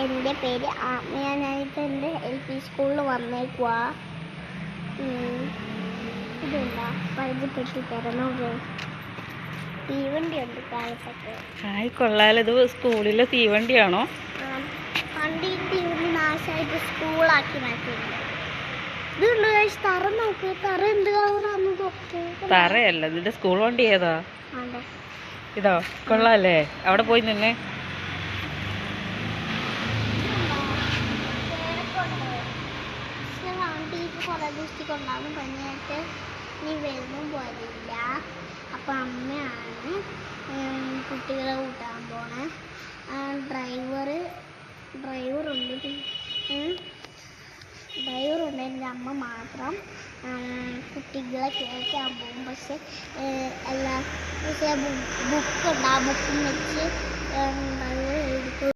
എൻ്റെ പേര് ആത്മീയ. ഞാനിപ്പോൾ എൻ്റെ LP സ്കൂളിൽ വന്നേക്കുവാ. ഇതെന്താ പരിചയപ്പെടുത്തി തരണോ? തീവണ്ടിയുണ്ട് കാലത്തൊക്കെ. ഹായ്, കൊള്ളാലോ. ഇത് സ്കൂളിലെ തീവണ്ടിയാണോ? പണ്ട് ഈ തീവണ്ടി നാശമായിട്ട് സ്കൂളാക്കി മാറ്റിയിട്ടുണ്ട്. ഇതുണ്ട് തറ, നോക്ക്. തറ എന്ത് കളറാന്ന് നോക്ക്. തറയല്ല, ഇതിന്റെ സ്കൂൾ വണ്ടി ഏതാ? അതെ, ഇതോ? കൊള്ളാല്ലേ. അവിടെ പോയി നിന്നെ. കുറേ ദിവസത്തേക്ക് ഉണ്ടാകും. പനിയായിട്ട് നീ വരുമ്പം പോലില്ല. അപ്പം അമ്മയാണ് കുട്ടികളെ കൂട്ടാൻ പോണേ. ഡ്രൈവറുണ്ട്. എൻ്റെ അമ്മ മാത്രം കുട്ടികളെ കേൾക്കാൻ പോകും. പക്ഷെ ബുക്കുണ്ട്. ആ ബുക്കും വെച്ച് നല്ല